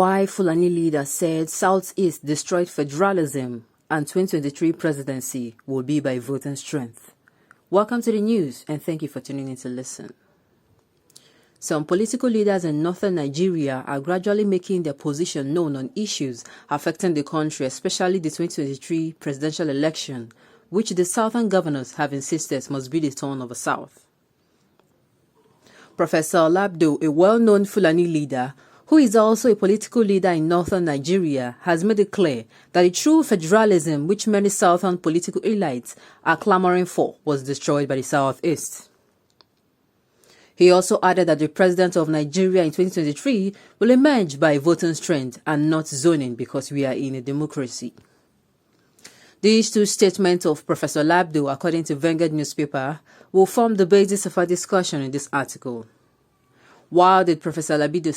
STR0Y Fulani leader said Southeast destroyed federalism and 2023 presidency will be by voting strength. Welcome to the news and thank you for tuning in to listen. Some political leaders in northern Nigeria are gradually making their position known on issues affecting the country, especially the 2023 presidential election, which the southern governors have insisted must be the turn of the south. Professor Labdo, a well-known Fulani leader, who is also a political leader in northern Nigeria, has made it clear that the true federalism which many southern political elites are clamoring for was destroyed by the southeast. He also added that the president of Nigeria in 2023 will emerge by voting strength and not zoning because we are in a democracy. These two statements of Professor Labdo, according to Vanguard newspaper, will form the basis of our discussion in this article. Why did Professor Labdo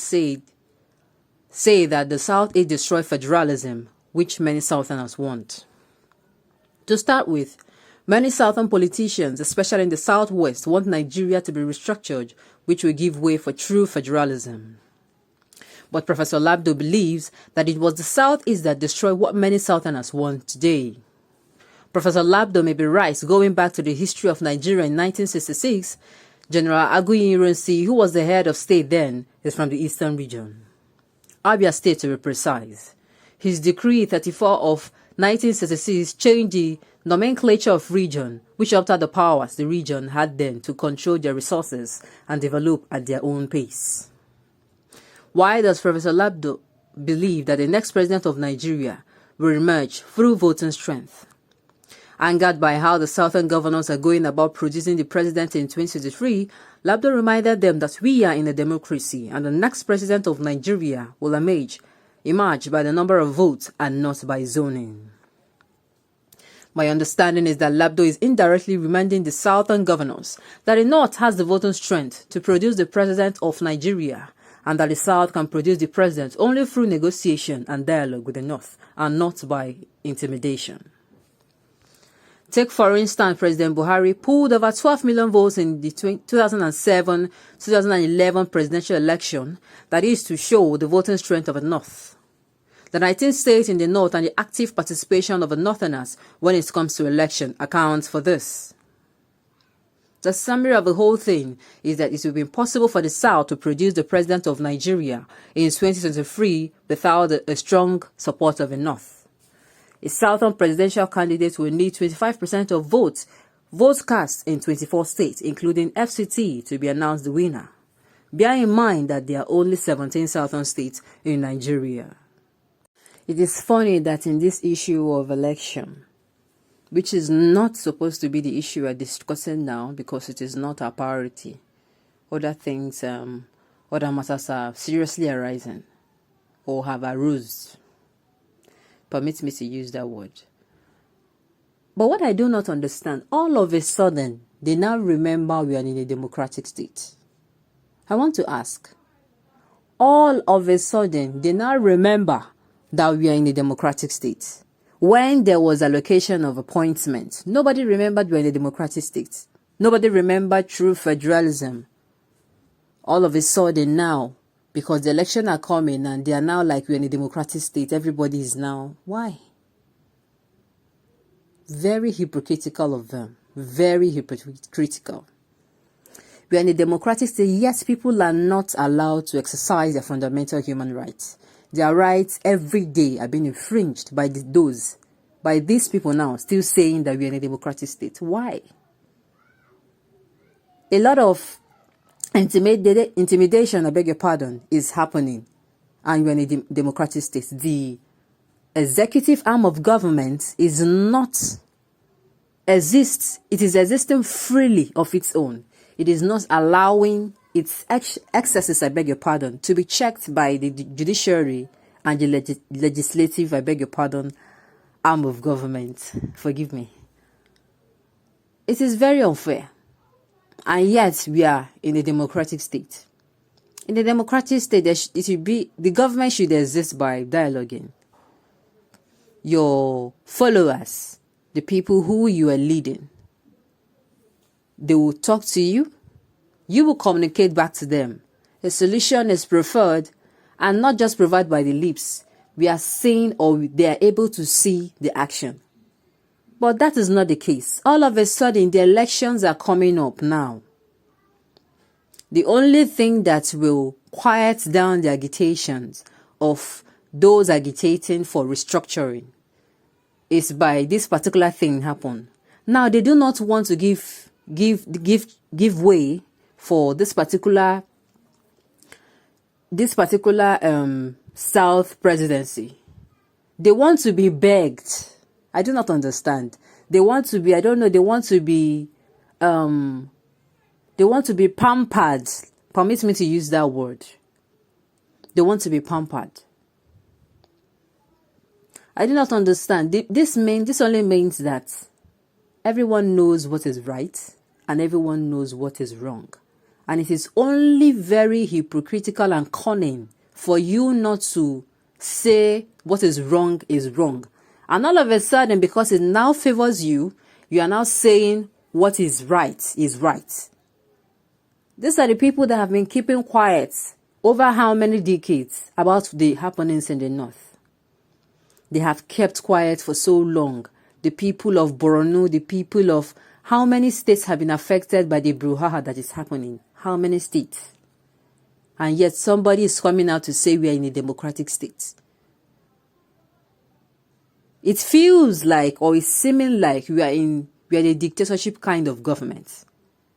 say that the Southeast destroyed federalism, which many Southerners want? To start with, many Southern politicians, especially in the Southwest, want Nigeria to be restructured, which will give way for true federalism. But Professor Labdo believes that it was the Southeast that destroyed what many Southerners want today. Professor Labdo may be right. Going back to the history of Nigeria in 1966, General Aguiyi-Ironsi, who was the head of state then, is from the eastern region, Abia State to be precise. His decree 34 of 1966 changed the nomenclature of region, which altered the powers the region had then to control their resources and develop at their own pace. Why does Professor Labdo believe that the next president of Nigeria will emerge through voting strength? Angered by how the southern governors are going about producing the president in 2023, Labdo reminded them that we are in a democracy and the next president of Nigeria will emerge by the number of votes and not by zoning. My understanding is that Labdo is indirectly reminding the southern governors that the north has the voting strength to produce the president of Nigeria and that the south can produce the president only through negotiation and dialogue with the north and not by intimidation. Take, for instance, President Buhari pulled over 12 million votes in the 2007-2011 presidential election, that is to show the voting strength of the North. The 19 states in the North and the active participation of the Northerners when it comes to election accounts for this. The summary of the whole thing is that it will be impossible for the South to produce the president of Nigeria in 2023 without a strong support of the North. A southern presidential candidate will need 25% of votes cast in 24 states, including FCT, to be announced the winner. Bear in mind that there are only 17 southern states in Nigeria. It is funny that in this issue of election, which is not supposed to be the issue we're discussing now because it is not our priority, other things, other matters are seriously arising or have arose. Permit me to use that word. But what I do not understand, all of a sudden, they now remember we are in a democratic state. I want to ask, all of a sudden, they now remember that we are in a democratic state. When there was allocation of appointments, nobody remembered we are in a democratic state. Nobody remembered true federalism. All of a sudden now, because the election are coming and they are now like we're in a democratic state, everybody is now. Why? Very hypocritical of them. Very hypocritical. We are in a democratic state, yet people are not allowed to exercise their fundamental human rights. Their rights every day are being infringed by these people now, still saying that we are in a democratic state. Why? A lot of intimidation, I beg your pardon, is happening, and we're in a democratic state. The executive arm of government is existing freely of its own. It is not allowing its excesses, I beg your pardon, to be checked by the judiciary and the legislative, I beg your pardon, arm of government. Forgive me. It is very unfair. And yet, we are in a democratic state. In a democratic state, the government should exist by dialoguing. Your followers, the people who you are leading, they will talk to you. You will communicate back to them. A solution is preferred and not just provide by the lips. We are seeing, or they are able to see the action. But that is not the case. All of a sudden, the elections are coming up now. The only thing that will quiet down the agitations of those agitating for restructuring is by this particular thing happen. Now, they do not want to give way for this particular South presidency. They want to be begged. I do not understand. They want to be, I don't know, they want to be pampered. Permit me to use that word. They want to be pampered. I do not understand. This only means that everyone knows what is right and everyone knows what is wrong. And it is only very hypocritical and cunning for you not to say what is wrong is wrong. And all of a sudden, because it now favors you, you are now saying what is right is right. These are the people that have been keeping quiet over how many decades about the happenings in the north. They have kept quiet for so long. The people of Borno, the people of how many states have been affected by the brouhaha that is happening? How many states? And yet somebody is coming out to say we are in a democratic state. It feels like, or it's seeming like we are in a dictatorship kind of government,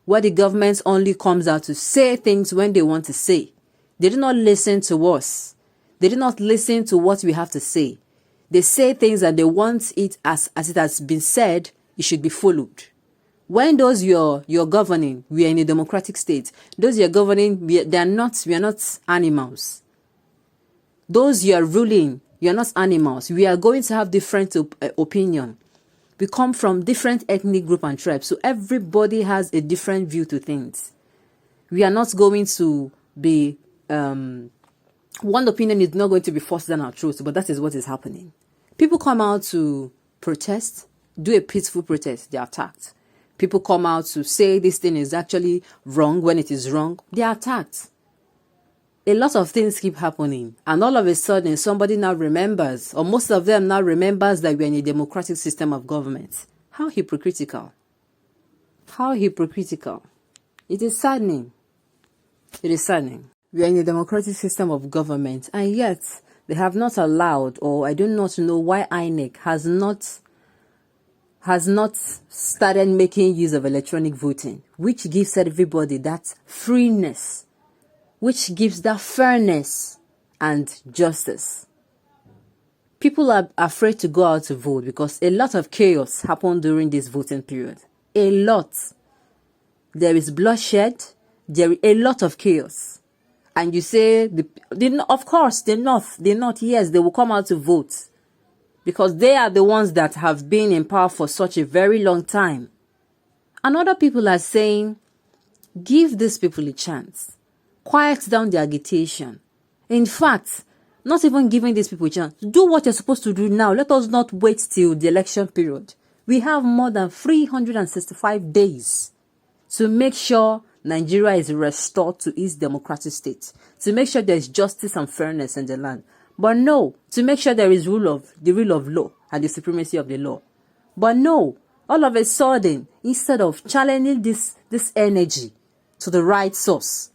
where the government only comes out to say things when they want to say. They do not listen to us. They do not listen to what we have to say. They say things and they want it as it has been said, it should be followed. When those you're governing, we are in a democratic state. Those you're governing, we are not animals. Those you are ruling, you are not animals. We are going to have different opinion. We come from different ethnic group and tribes, so everybody has a different view to things. We are not going to be one opinion is not going to be forced down our throats, but that is what is happening. People come out to protest, do a peaceful protest, they are attacked. People come out to say this thing is actually wrong when it is wrong, they are attacked. A lot of things keep happening, and all of a sudden somebody now remembers, or most of them now remembers, that we are in a democratic system of government. How hypocritical. How hypocritical. It is saddening. It is saddening. We are in a democratic system of government, and yet they have not allowed, or I do not know why INEC has not started making use of electronic voting, which gives everybody that freeness, which gives that fairness and justice. People are afraid to go out to vote because a lot of chaos happened during this voting period. A lot. There is bloodshed. There is a lot of chaos. And you say, of course, they're not, yes, they will come out to vote. Because they are the ones that have been in power for such a very long time. And other people are saying, give these people a chance. Quiet down the agitation. In fact, not even giving these people a chance. Do what you're supposed to do now. Let us not wait till the election period. We have more than 365 days to make sure Nigeria is restored to its democratic state. To make sure there is justice and fairness in the land. But no, to make sure there is the rule of law and the supremacy of the law. But no, all of a sudden, instead of channeling this energy to the right source,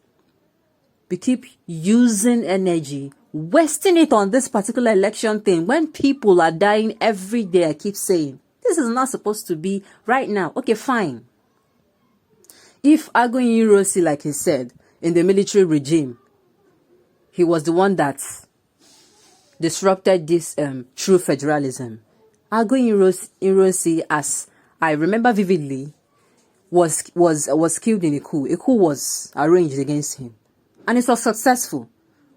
we keep using energy, wasting it on this particular election thing when people are dying every day. I keep saying, this is not supposed to be right now. Okay, fine. If Byvoting, like he said, in the military regime, he was the one that disrupted this true federalism. Byvoting, as I remember vividly, was killed in a coup. A coup was arranged against him. And it was successful.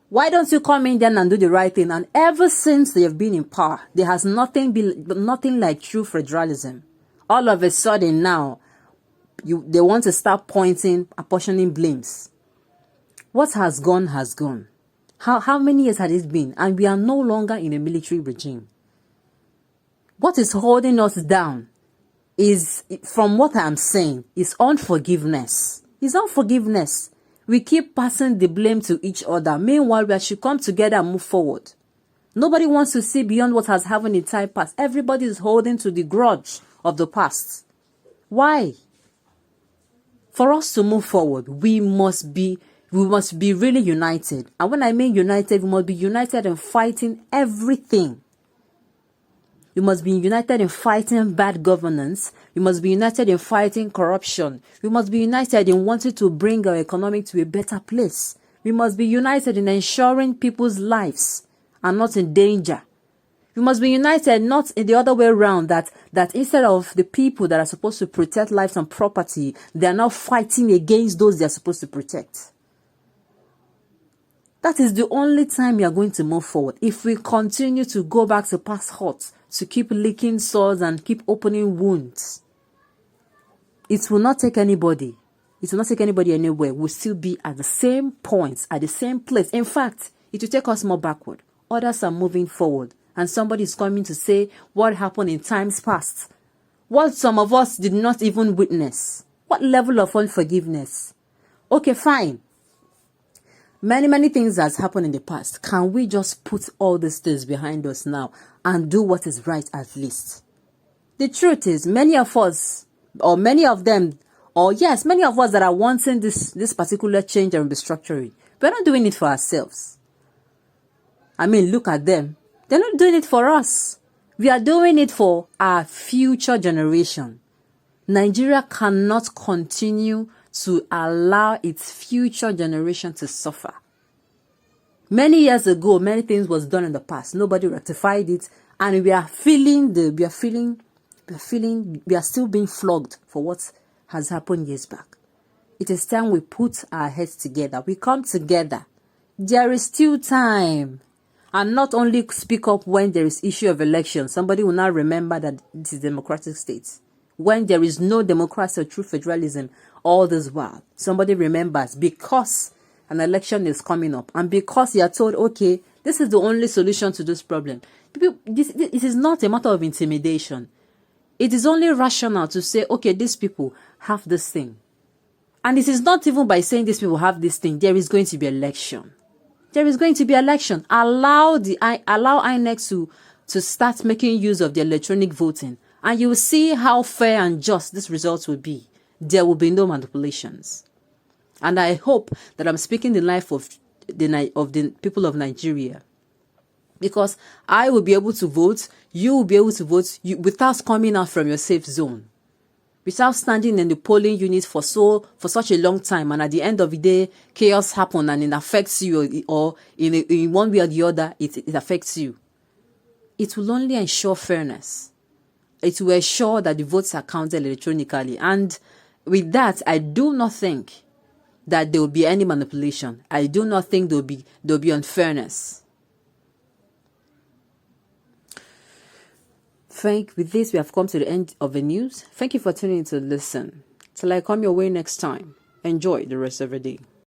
Why don't you come in then and do the right thing? And ever since they have been in power, there has nothing like true federalism. All of a sudden now, they want to start apportioning blames. What has gone has gone. How many years had it been? And we are no longer in a military regime. What is holding us down is, from what I'm saying, is unforgiveness. It's unforgiveness. We keep passing the blame to each other. Meanwhile, we should come together and move forward. Nobody wants to see beyond what has happened in time past. Everybody is holding to the grudge of the past. Why? For us to move forward, we must be really united. And when I mean united, we must be united in fighting everything. We must be united in fighting bad governance. We must be united in fighting corruption. We must be united in wanting to bring our economy to a better place. We must be united in ensuring people's lives are not in danger. We must be united, not in the other way around, that instead of the people that are supposed to protect lives and property, they are now fighting against those they are supposed to protect. That is the only time we are going to move forward. If we continue to go back to past hurts, to keep licking sores and keep opening wounds, it will not take anybody. It will not take anybody anywhere. We'll still be at the same point, at the same place. In fact, it will take us more backward. Others are moving forward. And somebody is coming to say what happened in times past. What some of us did not even witness. What level of unforgiveness? Okay, fine. Many things has happened in the past. Can we just put all these things behind us now and do what is right at least? The truth is, many of us that are wanting this particular change and restructuring, we're not doing it for ourselves. I mean, look at them. They're not doing it for us. We are doing it for our future generation. Nigeria cannot continue to allow its future generation to suffer. Many years ago, many things was done in the past. Nobody rectified it, and we are still being flogged for what has happened years back. It is time we put our heads together. We come together. There is still time. And not only speak up when there is issue of election. Somebody will now remember that it is a democratic state. When there is no democracy or true federalism, all this while, somebody remembers because an election is coming up and because you are told, okay, this is the only solution to this problem. It is not a matter of intimidation. It is only rational to say, okay, these people have this thing. And it is not even by saying these people have this thing, there is going to be election. There is going to be election. Allow INEC to start making use of the electronic voting, and you will see how fair and just this result will be. There will be no manipulations. And I hope that I'm speaking the life of the people of Nigeria, because I will be able to vote, you will be able to vote without coming out from your safe zone, without standing in the polling unit for such a long time, and at the end of the day, chaos happens and it affects you, or in one way or the other, it affects you. It will only ensure fairness. It will ensure that the votes are counted electronically. And with that, I do not think that there will be any manipulation. I do not think there will be unfairness. With this, we have come to the end of the news. Thank you for tuning in to listen. Till I come your way next time, enjoy the rest of the day.